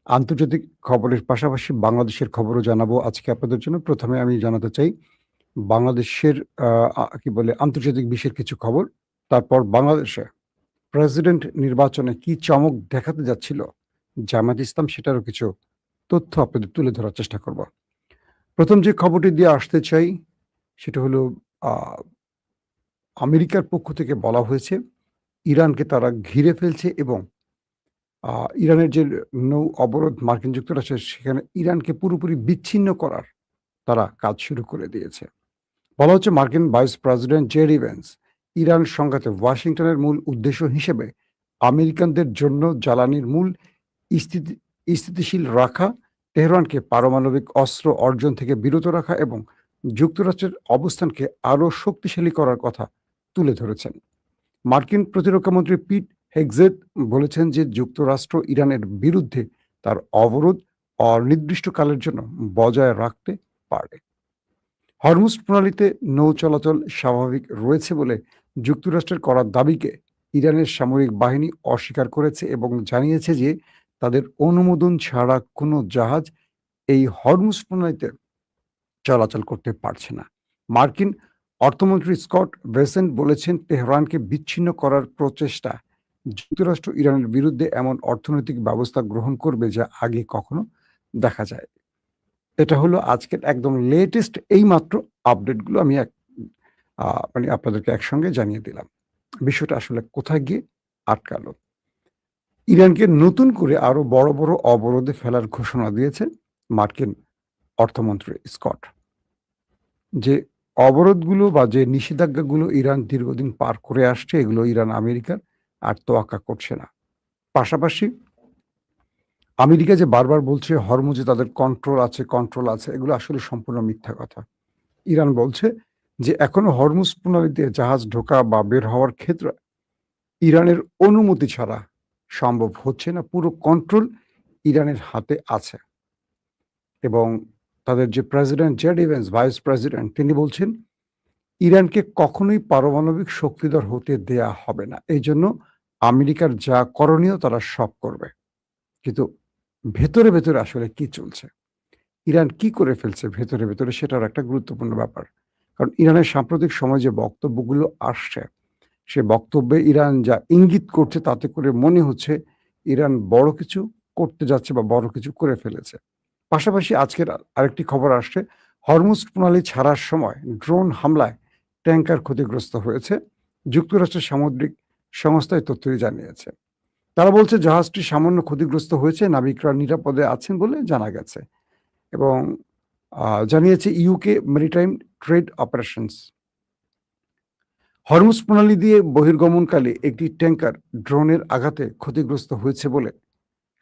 আন্তর্জাতিক খবরের পাশাপাশি বাংলাদেশের খবরও জানাবো আজকে আপনাদের জন্য। ১ম এ আমি জানাতে চাই বাংলাদেশের আ আ কি বলে আন্তর্জাতিক বিশ্বের কিছু খবর। তারপর বাংলাদেশে প্রেসিডেন্ট নির্বাচনে কি চমক দেখাতে যাচ্ছিল জামায়াত ইসলাম সেটারও কিছু তথ্য আপনাদের তুলে ধরার চেষ্টা করব। ১ম যে খবরটি দিয়ে আসতে চাই সেটা হলো আ আমেরিকার পক্ষ থেকে বলা হয়েছে ইরানকে তারা ঘিরে ফেলছে এবং আ ইরানের যে নৌ অবরোধ মার্কিন যুক্তরাষ্ট্রের সেখানে ইরানকে পুরোপুরি বিচ্ছিন্ন করার তারা কাজ শুরু করে দিয়েছে। বলা হচ্ছে মার্কিন vice president JD Vance Iran সংঘাতে ওয়াশিংটনের মূল উদ্দেশ্য হিসেবে আমেরিকানদের জন্য জ্বালানির মূল স্থিতি স্থিতিশীল রাখা, তেহরানকে পারমাণবিক অস্ত্র অর্জন থেকে বিরত রাখা এবং যুক্তরাষ্ট্রের অবস্থানকে আরও শক্তিশালী করার কথা তুলে ধরেছেন। মার্কিন প্রতিরক্ষামন্ত্রী পিট হেগজেত বলেছেন যে যুক্তরাষ্ট্র ইরানের বিরুদ্ধে তার অবরোধ অনির্দিষ্টকালের জন্য বজায় রাখতে পারে। হরমুজ প্রণালীতে নৌ চলাচল স্বাভাবিক রয়েছে বলে যুক্তরাষ্ট্রের করা দাবিকে ইরানের সামরিক বাহিনী অস্বীকার করেছে এবং জানিয়েছে যে তাদের অনুমোদন ছাড়া কোনো জাহাজ এই হরমুজ প্রণালীতে চলাচল করতে পারছে না। মার্কিন অর্থমন্ত্রী স্কট বেসেন্ট বলেছেন তেহরানকে বিচ্ছিন্ন করার প্রচেষ্টা যুক্তরাষ্ট্র ইরানের বিরুদ্ধে এমন অর্থনৈতিক ব্যবস্থা গ্রহণ করবে যা আগে কখনো দেখা যায়। এটা হলো আজকের একদম লেটেস্ট এইমাত্র আপডেটগুলো আমি মানে আপনাদেরকে একসঙ্গে জানিয়ে দিলাম। বিষয়টা আসলে কোথায় গিয়ে আটকালো? ইরানকে নতুন করে আরো বড়, বড় অবরোধে ফেলার ঘোষণা দিয়েছে মার্কিন অর্থমন্ত্রী স্কট। যে অবরোধগুলো বা যে নিষেধাজ্ঞাগুলো ইরান দীর্ঘদিন পার করে আসছে এগুলো ইরান আমেরিকার আর তোয়াক্কা করছে না। পাশাপাশি আমেরিকা যে বারবার বলছে হরমুজে তাদের কন্ট্রোল আছে এগুলো আসলে সম্পূর্ণ মিথ্যা কথা। ইরান বলছে যে এখনো হরমুজ প্রণালীতে জাহাজ ঢোকা বা বের হওয়ার ক্ষেত্রে ইরানের অনুমতি ছাড়া সম্ভব হচ্ছে না। পুরো কন্ট্রোল ইরানের হাতে আছে এবং তাদের যে president JD Vance vice president তিনি বলছেন ইরানকে কখনোই পারমাণবিক শক্তিধর হতে দেয়া হবে না। এইজন্য আমেরিকার যা করণীয় তারা সব করবে। কিন্তু ভেতরে, ভেতরে আসলে কি চলছে? ইরান কি করে ফেলছে ভেতরে, ভেতরে সেটার একটা গুরুত্বপূর্ণ ব্যাপার। কারণ ইরানের সাম্প্রতিক সময়ে যে বক্তব্যগুলো আসছে, সে বক্তব্যে ইরান যা ইঙ্গিত করছে তাতে করে মনে হচ্ছে ইরান বড় কিছু করতে যাচ্ছে বা বড় কিছু করে ফেলেছে। পাশাপাশি আজকের আরেকটি খবর আসছে, হরমুজ প্রণালী ছাড়ার সময় ড্রোন হামলায় ট্যাংকার ক্ষতিগ্রস্ত হয়েছে। যুক্তরাষ্ট্রের সামুদ্রিক সংস্থা এই তথ্যই জানিয়েছে। তারা বলছে জাহাজটি সামান্য ক্ষতিগ্রস্ত হয়েছে, নাবিকরা নিরাপদে আছেন বলে জানা গেছে এবং জানিয়েছে UK maritime trade operations. Hormuz প্রণালী দিয়ে বহির্গমনকালে একটি ট্যাংকার ড্রোনের আঘাতে ক্ষতিগ্রস্ত হয়েছে বলে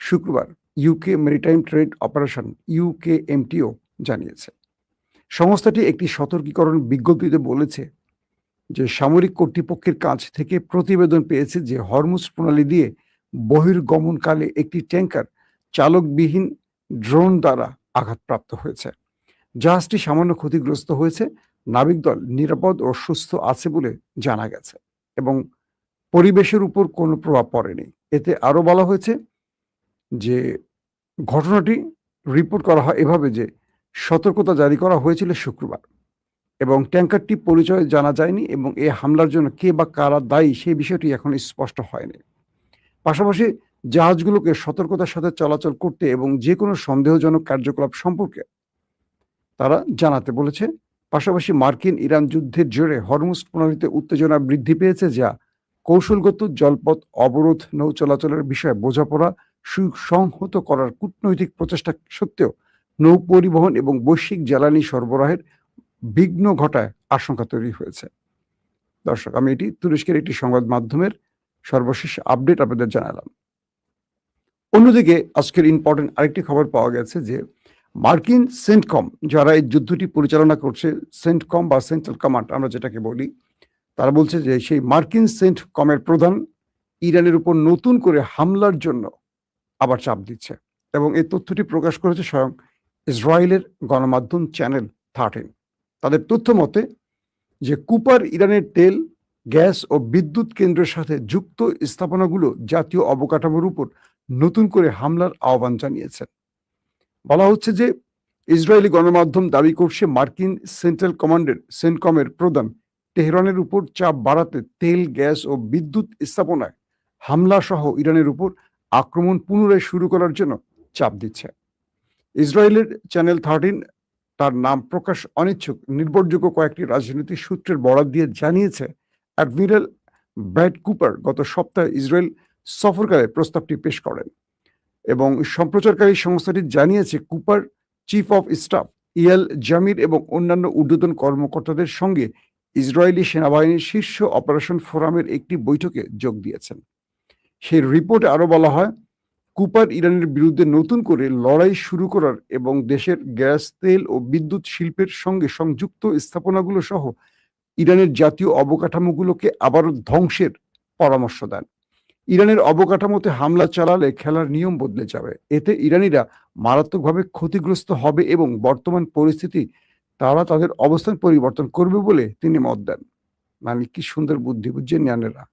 শুক্রবার UK maritime trade operation UKMTO জানিয়েছে। সংস্থাটি একটি সতর্কীকরণ বিজ্ঞপ্তিতে বলেছে যে সামরিক কর্তৃপক্ষের কাছ থেকে প্রতিবেদন পেয়েছে যে হরমুজ প্রণালী দিয়ে বহির্গমনকালে একটি ট্যাংকার চালকবিহীন ড্রোন দ্বারা আঘাতপ্রাপ্ত হয়েছে। জাহাজটি সামান্য ক্ষতিগ্রস্ত হয়েছে, নাবিকদল নিরাপদ ও সুস্থ আছে বলে জানা গেছে এবং পরিবেশের উপর কোনো প্রভাব পড়েনি। এতে আরও বলা হয়েছে যে ঘটনাটি রিপোর্ট করা হয় এভাবে যে সতর্কতা জারি করা হয়েছিল শুক্রবার এবং ট্যাংকারটি পরিচয় জানা যায়নি এবং এ হামলার জন্য কে বা কারা দায়ী সেই বিষয়টি এখন স্পষ্ট হয়নি। পাশাপাশি জাহাজগুলোকে সতর্কতার সাথে চলাচল করতে এবং যে কোনো সন্দেহজনক কার্যকলাপ সম্পর্কে তারা জানাতে বলেছে। পাশাপাশি মার্কিন ইরান যুদ্ধের জেরে হরমুজ প্রণালীতে উত্তেজনা বৃদ্ধি পেয়েছে যা কৌশলগত জলপথ অবরোধ নৌ চলাচলের বিষয়ে বোঝাপড়া সুসংহত করার কূটনৈতিক প্রচেষ্টা সত্ত্বেও নৌ পরিবহন এবং বৈশ্বিক জ্বালানি সরবরাহের বিঘ্ন ঘটায় আশঙ্কা তৈরি হয়েছে। দর্শক, আমি এটি তুরস্কের একটি সংবাদ মাধ্যমের সর্বশেষ আপডেট আপনাদের জানালাম। অন্যদিকে আজকের ইম্পর্টেন্ট আরেকটি খবর পাওয়া গেছে যে মার্কিন সেন্টকম যারা এই যুদ্ধটি পরিচালনা করছে, সেন্টকম বা সেন্ট্রাল কমান্ড আমরা যেটাকে বলি, তারা বলছে যে সেই মার্কিন সেন্টকমের প্রধান ইরানের উপর নতুন করে হামলার জন্য আবার চাপ দিচ্ছে এবং এই তথ্যটি প্রকাশ করেছে স্বয়ং ইসরায়েলের গণমাধ্যম চ্যানেল 13। তাদের তথ্য মতে যে কুপার ইরানের তেল, গ্যাস ও বিদ্যুৎ কেন্দ্রের সাথে যুক্ত স্থাপনাগুলো জাতীয় অবকাঠামোর উপর নতুন করে হামলার আহ্বান জানিয়েছেন। বলা হচ্ছে যে ইসরায়েলি গণমাধ্যম দাবি করছে মার্কিন সেন্ট্রাল কমান্ডের সেন্টকমের প্রধান তেহরানের উপর চাপ বাড়াতে তেল, গ্যাস ও বিদ্যুৎ স্থাপনায় হামলা সহ ইরানের উপর আক্রমণ পুনরায় শুরু করার জন্য চাপ দিচ্ছে। ইসরায়েলের চ্যানেল 13 তার নাম প্রকাশ অনিচ্ছুক নির্ভরযোগ্য কয়েকটি রাজনৈতিক সূত্রের বরাত দিয়ে জানিয়েছে, অ্যাডমিরাল ব্র্যাড কুপার গত সপ্তাহে ইসরায়েল সফরকালে প্রস্তাবটি পেশ করেন এবং সম্প্রচারকারী সংস্থাটি জানিয়েছে Cooper chief of staff Eyal Zamir এবং অন্যান্য ঊর্ধ্বতন কর্মকর্তাদের সঙ্গে ইসরায়েলি সেনাবাহিনীর শীর্ষ অপারেশন ফোরামের একটি বৈঠকে যোগ দিয়েছেন। সেই রিপোর্টে আরো বলা হয়, কুপার ইরানের বিরুদ্ধে নতুন করে লড়াই শুরু করার এবং দেশের গ্যাস, তেল ও বিদ্যুৎ শিল্পের সঙ্গে সংযুক্ত স্থাপনাগুলো সহ ইরানের জাতীয় অবকাঠামোগুলোকে আবারও ধ্বংসের পরামর্শ দেন। ইরানের অবকাঠামোতে হামলা চালালে খেলার নিয়ম বদলে যাবে, এতে ইরানিরা মারাত্মকভাবে ক্ষতিগ্রস্ত হবে এবং বর্তমান পরিস্থিতি তারা তাদের অবস্থান পরিবর্তন করবে বলে তিনি মত দেন। মানে কি সুন্দর বুদ্ধি, বুঝছেন ইরানেরা।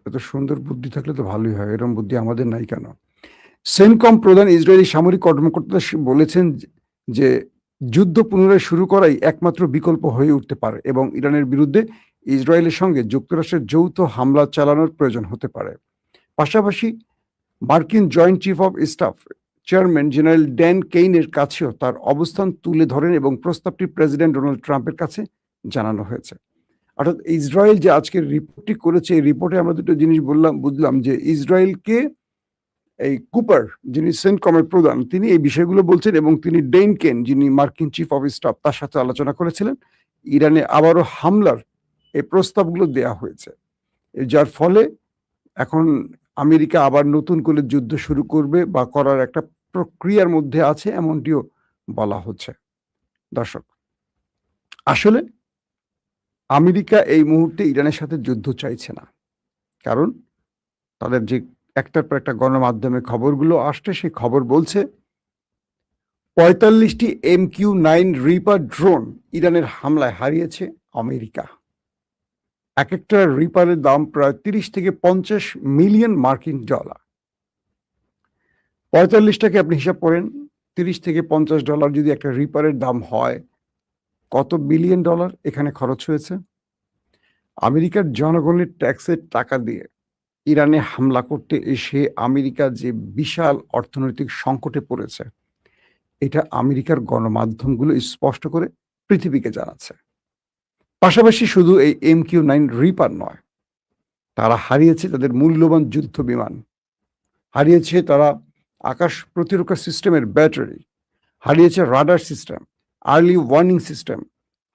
এত সুন্দর বুদ্ধি থাকলে তো ভালোই হয়, এরকম বুদ্ধি আমাদের নাই কেন? সেনকম প্রধান ইসরায়েলি সামরিক কর্মকর্তা বলেছেন যে যুদ্ধ পুনরায় শুরু করাই একমাত্র বিকল্প হয়ে উঠতে পারে এবং ইরানের বিরুদ্ধে ইসরায়েলের সঙ্গে যুক্তরাষ্ট্রের যৌথ হামলা চালানোর প্রয়োজন হতে পারে। পাশাপাশি মার্কিন joint chief of staff chairman general Dan কেইনের কাছেও তার অবস্থান তুলে ধরেন এবং প্রস্তাবটি প্রেসিডেন্ট ডোনাল্ড ট্রাম্পের কাছে জানানো হয়েছে। অর্থাৎ ইসরায়েল যে আজকের রিপোর্টটি করেছে, এই রিপোর্টে আমরা দুটো জিনিস বুঝলাম যে ইসরায়েলকে এই কুপার, যিনি সেন্টকমের প্রধান, তিনি এই বিষয়গুলো বলছেন এবং তিনি ডেইন কেন, যিনি মার্কিন চিফ অফ স্টাফ, তার সাথে আলোচনা করেছিলেন। ইরানে আবারও হামলার এই প্রস্তাবগুলো দেয়া হয়েছে, যার ফলে এখন আমেরিকা আবার নতুন করে যুদ্ধ শুরু করবে বা করার একটা প্রক্রিয়ার মধ্যে আছে, এমনটিও বলা হচ্ছে। দর্শক, আসলে আমেরিকা এই মুহূর্তে ইরানের সাথে যুদ্ধ চাইছে না, কারণ তাদের যে একটার পর একটা গণমাধ্যমে খবরগুলো আসছে, সেই খবর বলছে 45টি MQ-9 রিপার ড্রোন ইরানের হামলায় হারিয়েছে আমেরিকা। এক একটা রিপারের দাম প্রায় 30 থেকে 50 মিলিয়ন মার্কিন ডলার। 45টাকে আপনি হিসাব করেন, 30 থেকে $50 যদি একটা রিপারের দাম হয়, কত বিলিয়ন ডলার এখানে খরচ হয়েছে। আমেরিকার জনগণের ট্যাক্সের টাকা দিয়ে ইরানে হামলা করতে এসে আমেরিকা যে বিশাল অর্থনৈতিক সংকটে পড়েছে, এটা আমেরিকার গণমাধ্যমগুলো স্পষ্ট করে পৃথিবীকে জানাচ্ছে। পাশাপাশি শুধু এই MQ-9 রিপার নয়, তারা হারিয়েছে তাদের মূল্যবান যুদ্ধ বিমান, হারিয়েছে তারা আকাশ প্রতিরক্ষা সিস্টেমের ব্যাটারি, হারিয়েছে radar system, early warning system,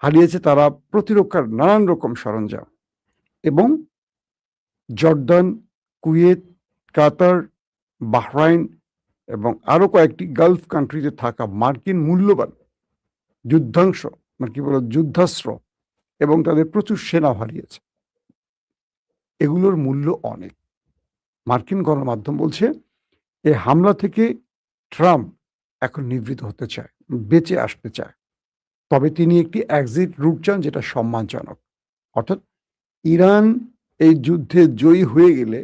হারিয়েছে তারা প্রতিরক্ষার নানান রকম সরঞ্জাম এবং জর্দান, কুয়েত, কাতার, বাহরাইন এবং আরো কয়েকটি গালফ কান্ট্রিতে থাকা মার্কিন মূল্যবান যুদ্ধাংশ, মানে কি বলো, যুদ্ধাস্ত্র এবং তাদের প্রচুর সেনা হারিয়েছে। এগুলোর মূল্য অনেক। মার্কিন গণমাধ্যম বলছে এই হামলা থেকে ট্রাম্প এখন নিবৃত হতে চায়, বেঁচে আসতে চায়, তবে তিনি একটি এক্সিট রুট চান যেটা সম্মানজনক। অর্থাৎ ইরান এই যুদ্ধে জয়ী হয়ে গেলে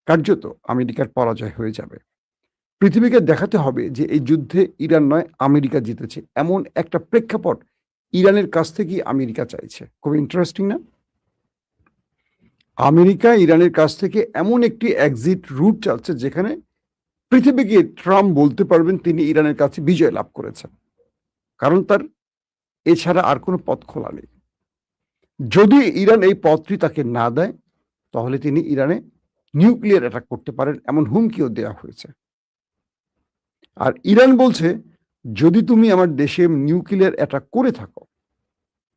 কার্যত আমেরিকার পরাজয় হয়ে যাবে। পৃথিবীকে দেখাতে হবে যে এই যুদ্ধে ইরান নয়, আমেরিকা জিতেছে, এমন একটা প্রেক্ষাপট ইরানের কাছ থেকেই আমেরিকা চাইছে। খুব ইন্টারেস্টিং না? আমেরিকা ইরানের কাছ থেকে এমন একটি এক্সিট রুট চাচ্ছে যেখানে পৃথিবীকে ট্রাম্প বলতে পারবেন তিনি ইরানের কাছে বিজয় লাভ করেছেন, কারণ তার এছাড়া আর কোনো পথ খোলা নেই। যদি ইরান এই পথটি তাকে না দেয়, তাহলে তিনি ইরানে নিউক্লিয়ার অ্যাটাক করতে পারেন, এমন হুমকিও দেওয়া হয়েছে। আর ইরান বলছে, যদি তুমি আমার দেশে নিউক্লিয়ার অ্যাটাক করে থাকো,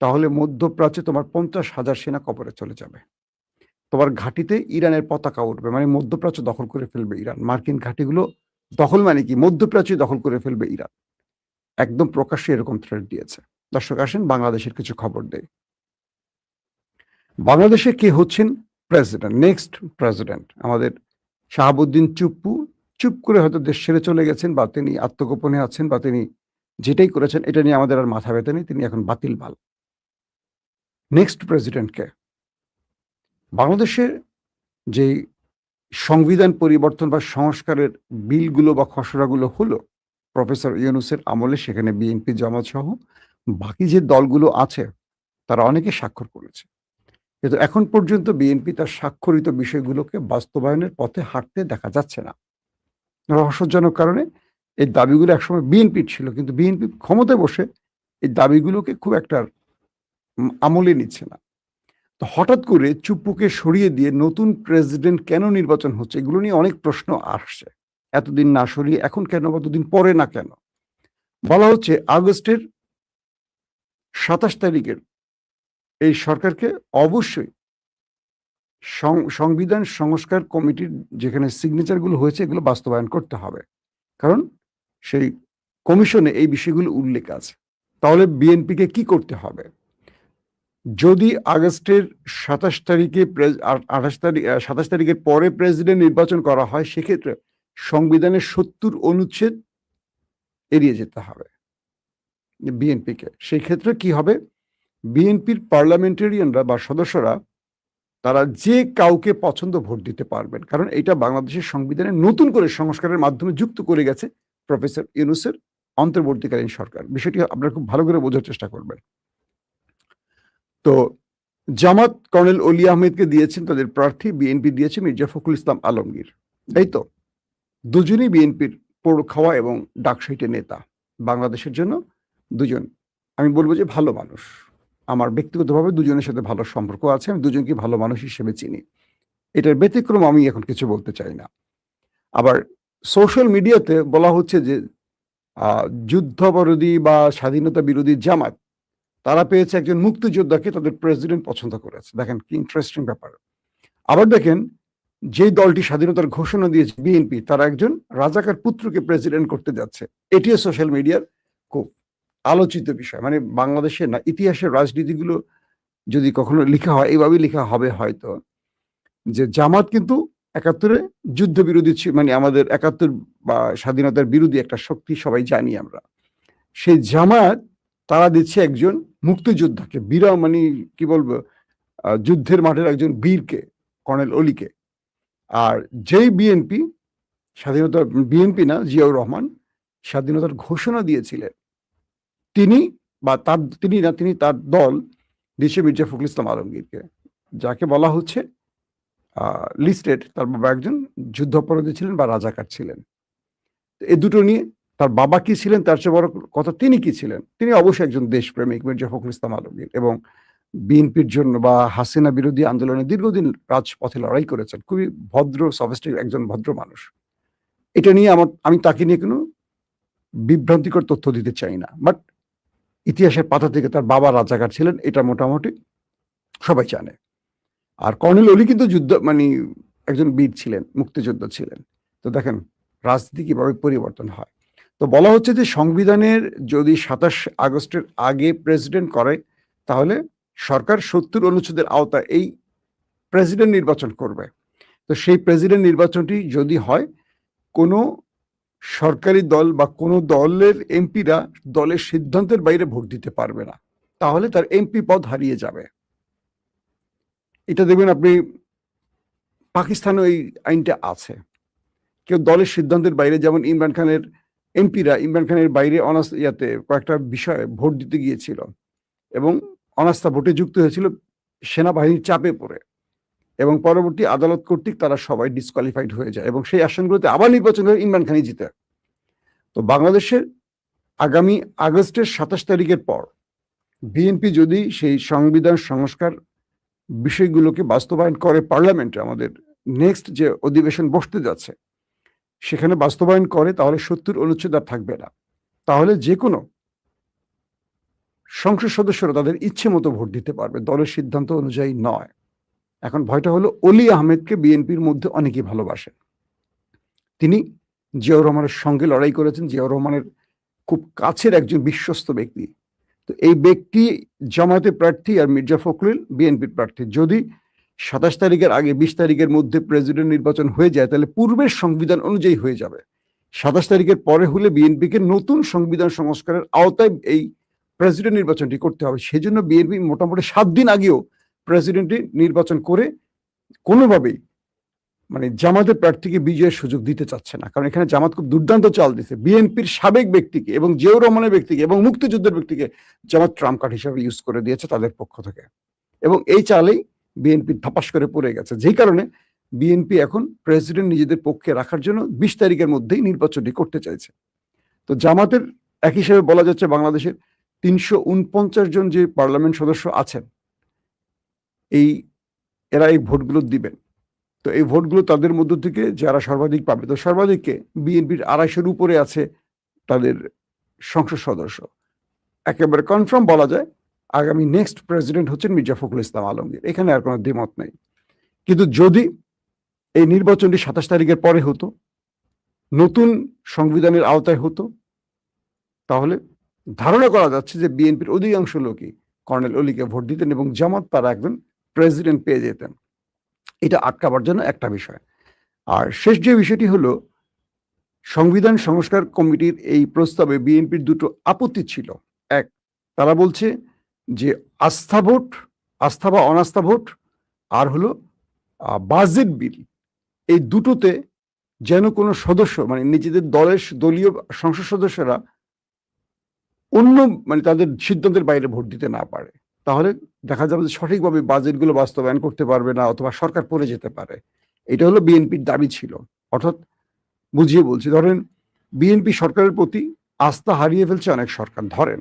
তাহলে মধ্যপ্রাচ্যে তোমার 50,000 সেনা কবরে চলে যাবে, তোমার ঘাঁটিতে ইরানের পতাকা উঠবে, মানে মধ্যপ্রাচ্য দখল করে ফেলবে ইরান। মার্কিন ঘাঁটিগুলো দখল মানে কি, মধ্যপ্রাচ্য দখল করে ফেলবে ইরান। একদম প্রকাশ্যে এরকম থ্রেট দিয়েছে। দর্শক, আসেন বাংলাদেশের কিছু খবর দেই। বাংলাদেশে কে হচ্ছেন প্রেসিডেন্ট, নেক্সট প্রেসিডেন্ট? আমাদের শাহাবুদ্দিন চুপ্পু চুপ করে হয়তো দেশ ছেড়ে চলে গেছেন, বা তিনি আত্মগোপনে আছেন, বা তিনি যেটাই করেছেন এটা নিয়ে আমাদের আর মাথা ব্যথা নেই, তিনি এখন বাতিল বাল। নেক্সট প্রেসিডেন্টকে। বাংলাদেশের যে সংবিধান পরিবর্তন বা সংস্কারের বিলগুলো বা খসড়াগুলো হলো প্রফেসর ইউনূসের আমলে, সেখানে বিএনপি, জামাত সহ বাকি যে দলগুলো আছে তারা অনেকে স্বাক্ষর করেছে। কিন্তু এখন পর্যন্ত বিএনপি তার স্বাক্ষরিত বিষয়গুলোকে বাস্তবায়নের পথে হাঁটতে দেখা যাচ্ছে না। রহস্যজনক কারণে এই দাবিগুলো একসময় বিএনপির ছিল, কিন্তু বিএনপি ক্ষমতায় বসে এই দাবিগুলোকে খুব একটা আমলে নিচ্ছে না। তো হঠাৎ করে চুপ্পুকে সরিয়ে দিয়ে নতুন প্রেসিডেন্ট কেন নির্বাচন হচ্ছে, এগুলো নিয়ে অনেক প্রশ্ন আসছে। এতদিন না সরিয়ে এখন কেন, কতদিন পরে না কেন? বলা হচ্ছে আগস্টের ২৭ তারিখের এই সরকারকে অবশ্যই সংবিধান সংস্কার কমিটির যেখানে সিগনেচারগুলো হয়েছে এগুলো বাস্তবায়ন করতে হবে, কারণ সেই কমিশনে এই বিষয়গুলো উল্লেখ আছে। তাহলে বিএনপিকে কি করতে হবে? যদি আগস্টের ২৭ তারিখে ২৭ তারিখের পরে প্রেসিডেন্ট নির্বাচন করা হয়, সেক্ষেত্রে সংবিধানের ৭০ অনুচ্ছেদ এড়িয়ে যেতে হবে বিএনপিকে। সেই ক্ষেত্রে কি হবে? বিএনপির পার্লামেন্টারিয়ানরা বা সদস্যরা তারা যে কাউকে পছন্দ ভোট দিতে পারবেন, কারণ এটা বাংলাদেশের সংবিধানে নতুন করে সংস্কারের মাধ্যমে যুক্ত করে গেছে প্রফেসর ইউনূসের অন্তর্বর্তীকালীন সরকার। বিষয়টি আপনারা খুব ভালো করে বোঝার চেষ্টা করবেন। তো জামাত কর্নেল অলি আহমেদকে দিয়েছেন তাদের প্রার্থী, বিএনপি দিয়েছে মির্জা ফখরুল ইসলাম আলমগীর। এই তো দুজনই বিএনপির পোড় খাওয়া এবং ডাকসাইটে নেতা। বাংলাদেশের জন্য দুজন, আমি বলবো যে ভালো মানুষ। আমার ব্যক্তিগতভাবে দুজনের সাথে ভালো সম্পর্ক আছে, আমি দুজনকে ভালো মানুষ হিসেবে চিনি। এটার ব্যতিক্রম আমি এখন কিছু বলতে চাই না। আবার সোশ্যাল মিডিয়াতে বলা হচ্ছে যে যুদ্ধবিরোধী বা স্বাধীনতা বিরোধী জামাত তারা পেয়েছে একজন মুক্তিযোদ্ধাকে তাদের প্রেসিডেন্ট পছন্দ করেছে। দেখেন কি ইন্টারেস্টিং ব্যাপার। আবার দেখেন যেই দলটি স্বাধীনতার ঘোষণা দিয়েছে বিএনপি, তারা একজন রাজাকার পুত্রকে প্রেসিডেন্ট করতে যাচ্ছে। এটিও সোশ্যাল মিডিয়ার খুব আলোচিত বিষয়। মানে বাংলাদেশের না, ইতিহাসের রাজনীতিগুলো যদি কখনো লেখা হয় এইভাবেই লেখা হবে হয়তো, যে জামাত কিন্তু ৭১-এ যুদ্ধ বিরোধী মানে আমাদের ৭১ বা স্বাধীনতার বিরোধী একটা শক্তি, সবাই জানি আমরা। সেই জামাত তারা দিচ্ছে একজন মুক্তিযোদ্ধাকে, মানে কি বলবো, যুদ্ধের মাঠের একজন বীরকে, কর্নেল অলিকে। আর যেই বিএনপি স্বাধীনতা, বিএনপি না, জিয়াউর রহমান স্বাধীনতার ঘোষণা দিয়েছিলেন, তিনি বা তার দল দিচ্ছে মির্জা ফখরুল ইসলাম আলমগীরকে, যাকে বলা হচ্ছে লিস্টেড তার বাবা একজন যুদ্ধাপরাধী ছিলেন বা রাজাকার ছিলেন। এই দুটো নিয়ে তার বাবা কি ছিলেন, তার চেয়ে বড় কথা তিনি কি ছিলেন? তিনি অবশ্যই একজন দেশপ্রেমিক মির্জা ফখরুল ইসলাম আলমগীর, এবং বিএনপির জন্য বা হাসিনা বিরোধী আন্দোলনে দীর্ঘদিন রাজপথে লড়াই করেছেন। খুবই ভদ্র, সফিস্টিক একজন ভদ্র মানুষ। এটা নিয়ে আমি তাকে নিয়ে কোনো বিভ্রান্তিকর তথ্য দিতে চাই না, বাট ইতিহাসের পাতা থেকে তার বাবা রাজাকার ছিলেন, এটা মোটামুটি সবাই জানে। আর কর্নেল অলি কিন্তু মানে একজন বীর ছিলেন, মুক্তিযোদ্ধা ছিলেন। তো দেখেন রাজনীতি কিভাবে পরিবর্তন হয়। তো বলা হচ্ছে যে সংবিধানের যদি ২৭ আগস্টের আগে প্রেসিডেন্ট করে, তাহলে সরকার ৭০ অনুচ্ছেদের আওতায় এই প্রেসিডেন্ট নির্বাচন করবে। তো সেই প্রেসিডেন্ট নির্বাচনটি যদি হয়, কোনো সরকারি দল বা কোনো দলের এমপিরা দলের সিদ্ধান্তের বাইরে ভোট দিতে পারবে না, তাহলে তার এমপি পদ হারিয়ে যাবে। এটা দেখবেন আপনি পাকিস্তানে এই আইনটা আছে। কেউ দলের সিদ্ধান্তের বাইরে, যেমন ইমরান খানের এমপিরা ইমরান খানের বাইরে কয়েকটা বিষয়ে ভোট দিতে গিয়েছিল এবং অনাস্থা ভোটে যুক্ত হয়েছিল সেনাবাহিনীর চাপে পড়ে, এবং পরবর্তী আদালত কর্তৃক তারা সবাই ডিসকোয়ালিফাইড হয়ে যায় এবং সেই আসনগুলোতে আবার নির্বাচন করে ইমরান খানই জিতে। তো বাংলাদেশের আগামী আগস্টের ২৭ তারিখের পর বিএনপি যদি সেই সংবিধান সংস্কার বিষয়গুলোকে বাস্তবায়ন করে পার্লামেন্টে, আমাদের নেক্সট যে অধিবেশন বসতে যাচ্ছে সেখানে বাস্তবায়ন করে, তাহলে ৭০ অনুচ্ছেদ আর থাকবে না। তাহলে যে কোনো সংসদ সদস্যরা তাদের ইচ্ছে মতো ভোট দিতে পারবে, দলের সিদ্ধান্ত অনুযায়ী নয়। এখন ভয়টা হলো অলি আহমেদকে বিএনপির মধ্যে অনেকেই ভালোবাসেন। তিনি জিয়াউর রহমানের সঙ্গে লড়াই করেছেন, জিয়াউর রহমানের খুব কাছের একজন বিশ্বস্ত ব্যক্তি। তো এই ব্যক্তি জামায়াতের প্রার্থী আর মির্জা ফখরুল বিএনপির প্রার্থী। যদি ২৭ তারিখের আগে ২০ তারিখের মধ্যে প্রেসিডেন্ট নির্বাচন হয়ে যায়, তাহলে পূর্বের সংবিধান অনুযায়ী হয়ে যাবে। ২৭ তারিখের পরে হলে বিএনপিকে নতুন সংবিধান সংস্কারের আওতায় এই প্রেসিডেন্ট নির্বাচনটি করতে হবে। সেজন্য বিএনপি মোটামুটি 7 দিন আগেও প্রেসিডেন্টই নির্বাচন করে কোনোভাবেই মানে জামাতের প্রার্থীকে বিজয়ের সুযোগ দিতে চাচ্ছে না, কারণ এখানে জামাত খুব দুর্দান্ত চাল দিচ্ছে। বিএনপির সাবেক ব্যক্তিকে এবং জিয়াউর রহমানের ব্যক্তিকে এবং মুক্তিযুদ্ধের ব্যক্তিকে জামাত ট্রাম্প কার্ড হিসাবে ইউজ করে দিয়েছে তাদের পক্ষ থেকে, এবং এই চালেই বিএনপি ধাপাস করে পড়ে গেছে, যেই কারণে বিএনপি এখন প্রেসিডেন্ট নিজেদের পক্ষে রাখার জন্য 20 তারিখের মধ্যেই নির্বাচনটি করতে চাইছে। তো জামাতের এক হিসেবে বলা যাচ্ছে বাংলাদেশের 349 জন যে পার্লামেন্ট সদস্য আছেন, এরা এই ভোটগুলো দিবেন। তো এই ভোটগুলো তাদের মধ্য থেকে যারা সর্বাধিক পাবে, তো সর্বাধিককে বিএনপির 250-এর উপরে আছে তাদের সংসদ সদস্য। একেবারে কনফার্ম বলা যায় আগামী নেক্সট প্রেসিডেন্ট হচ্ছেন মির্জা ফখরুল ইসলাম আলমগীর, এখানে আর কোনো দ্বিমত নেই। কিন্তু যদি এই নির্বাচনটি 27 তারিখের পরে হতো, নতুন সংবিধানের আওতায় হতো, তাহলে ধারণা করা যাচ্ছে যে বিএনপির অধিকাংশ লোকই কর্নেল অলিকে ভোট দিতেন এবং জামাত তারা একজন প্রেসিডেন্ট পেয়ে যেতেন। এটা আটকাবার জন্য একটা বিষয়। আর শেষ যে বিষয়টি হলো, সংবিধান সংস্কার কমিটির এই প্রস্তাবে বিএনপির দুটো আপত্তি ছিল। এক, তারা বলছে যে আস্থা ভোট, আস্থা বা অনাস্থা ভোট, আর হলো বাজেট বিল, এই দুটোতে যেন কোনো সদস্য মানে নিজেদের দলীয় সংসদ সদস্যরা অন্য মানে তাদের সিদ্ধান্তের বাইরে ভোট দিতে না পারে, তাহলে দেখা যাবে যে সঠিকভাবে বাজেটগুলো বাস্তবায়ন করতে পারবে না অথবা সরকার পড়ে যেতে পারে। এটা হলো বিএনপির দাবি ছিল। অর্থাৎ বুঝিয়ে বলছি, ধরেন বিএনপি সরকারের প্রতি আস্থা হারিয়ে ফেলছে অনেক সরকার, ধরেন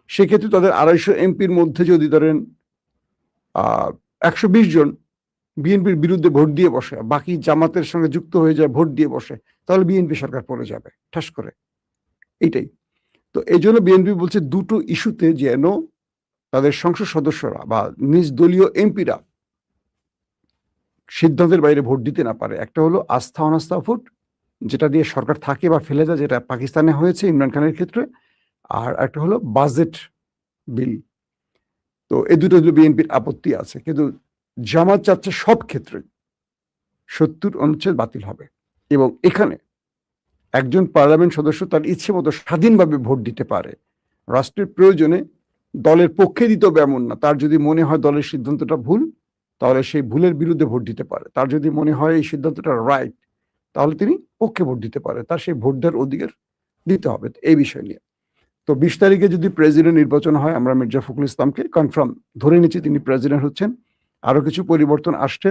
সেক্ষেত্রে তাদের 250 এমপির মধ্যে যদি ধরেন 120 জন বিএনপির বিরুদ্ধে ভোট দিয়ে বসে, বাকি জামাতের সঙ্গে যুক্ত হয়ে যায়, ভোট দিয়ে বসে, তাহলে বিএনপি সরকার পড়ে যাবে ঠাস করে। এইটাই তো, এই জন্য বিএনপি বলছে দুটো ইস্যুতে যেন তাদের সংসদ সদস্যরা বা নিজ দলীয় এমপিরা সিদ্ধান্তের বাইরে ভোট দিতে না পারে। একটা হলো আস্থা অনাস্থা ভোট, যেটা দিয়ে সরকার থাকে বা ফেলে যায়, যেটা পাকিস্তানে হয়েছে ইমরান খানের ক্ষেত্রে, আর একটা হলো বাজেট বিল। তো এই দুটো বিএনপির আপত্তি আছে, কিন্তু জামাত চাচ্ছে সব ক্ষেত্রে 70 অনুচ্ছেদ বাতিল হবে, এবং এখানে একজন পার্লামেন্ট সদস্য তার ইচ্ছে মতো স্বাধীনভাবে ভোট দিতে পারে। রাষ্ট্রের প্রয়োজনে দলের পক্ষে দিতে হবে এমন না, তার যদি মনে হয় দলের সিদ্ধান্তটা ভুল, তাহলে সেই ভুলের বিরুদ্ধে ভোট দিতে পারে। তার যদি মনে হয় এই সিদ্ধান্তটা রাইট, তাহলে তিনি পক্ষে ভোট দিতে পারে, তার সেই ভোট দেওয়ার অধিকার দিতে হবে এই বিষয় নিয়ে। তো 20 তারিখে যদি প্রেসিডেন্ট নির্বাচন হয়, আমরা মির্জা ফখরুল ইসলামকে কনফার্ম ধরে নিচ্ছি তিনি প্রেসিডেন্ট হচ্ছেন। আরো কিছু পরিবর্তন আসছে,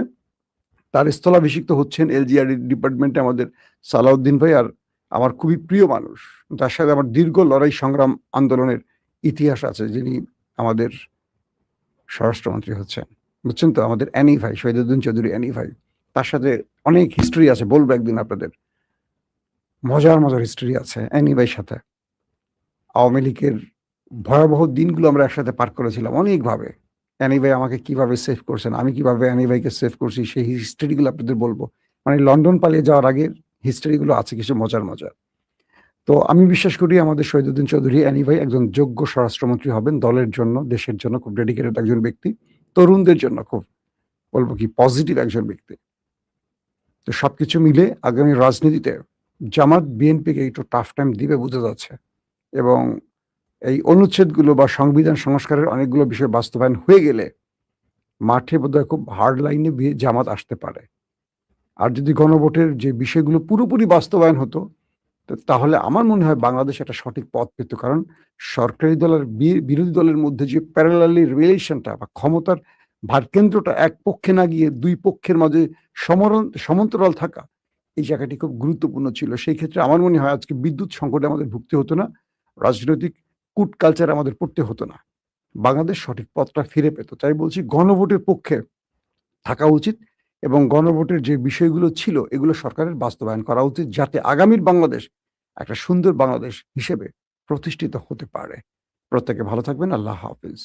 তার স্থলাভিষিক্ত হচ্ছেন এলজিআর ডিপার্টমেন্টে আমাদের সালাউদ্দিন ভাই, আর আমার খুবই প্রিয় মানুষ, তার সাথে আমার দীর্ঘ লড়াই সংগ্রাম আন্দোলনের ইতিহাস আছে, যিনি আমাদের স্বরাষ্ট্রমন্ত্রী হচ্ছেন, বুঝছেন তো, আমাদের অ্যানি ভাই, শহীদুদ্দিন চৌধুরী অ্যানি ভাই, তার সাথে অনেক হিস্ট্রি আছে, বলবো একদিন আপনাদের, মজার মজার হিস্ট্রি আছে অ্যানি ভাইয়ের সাথে। আওয়ামী লীগের ভয়াবহ দিনগুলো আমরা একসাথে পার করেছিলাম অনেকভাবে। অ্যানি ভাই আমাকে কিভাবে সেভ করছেন, আমি কিভাবে অ্যানি ভাইকে সেভ করছি, সেই হিস্ট্রিগুলো আপনাদের বলবো। মানে লন্ডন পালিয়ে যাওয়ার আগের হিস্ট্রিগুলো আছে কিছু মজার মজার। তো আমি বিশ্বাস করি আমাদের শহীদুদ্দিন চৌধুরী অ্যানি ভাই একজন যোগ্য স্বরাষ্ট্রমন্ত্রী হবেন, দলের জন্য, দেশের জন্য খুব ডেডিকেটেড একজন ব্যক্তি, তরুণদের জন্য খুব বলবো কি পজিটিভ একজন ব্যক্তি। তো সবকিছু মিলে আগামী রাজনীতিতে জামাত বিএনপিকে একটু টাফ টাইম দিবে বোঝা যাচ্ছে, এবং এই অনুচ্ছেদগুলো বা সংবিধান সংস্কারের অনেকগুলো বিষয় বাস্তবায়ন হয়ে গেলে মাঠে বোধহয় খুব হার্ড লাইনে জামাত আসতে পারে। আর যদি গণভোটের যে বিষয়গুলো পুরোপুরি বাস্তবায়ন হতো, তাহলে আমার মনে হয় বাংলাদেশ একটা সঠিক পথ পেত। কারণ সরকারি দলের বিরোধী দলের মধ্যে যে প্যারালালি রিলেশনটা বা ক্ষমতার ভারকেন্দ্রটা এক পক্ষে না গিয়ে দুই পক্ষের মাঝে সমান্তরাল থাকা, এই জায়গাটি খুব গুরুত্বপূর্ণ ছিল। সেই ক্ষেত্রে আমার মনে হয় আজকে বিদ্যুৎ সংকটে আমাদের ভুগতে হতো না, রাজনৈতিক কুট কালচার আমাদের পড়তে হতো না, বাংলাদেশ সঠিক পথটা ফিরে পেত। তাই বলছি গণভোটের পক্ষে থাকা উচিত, এবং গণভোটের যে বিষয়গুলো ছিল এগুলো সরকারের বাস্তবায়ন করা উচিত, যাতে আগামীর বাংলাদেশ একটা সুন্দর বাংলাদেশ হিসেবে প্রতিষ্ঠিত হতে পারে। প্রত্যেকে ভালো থাকবেন। আল্লাহ হাফিজ।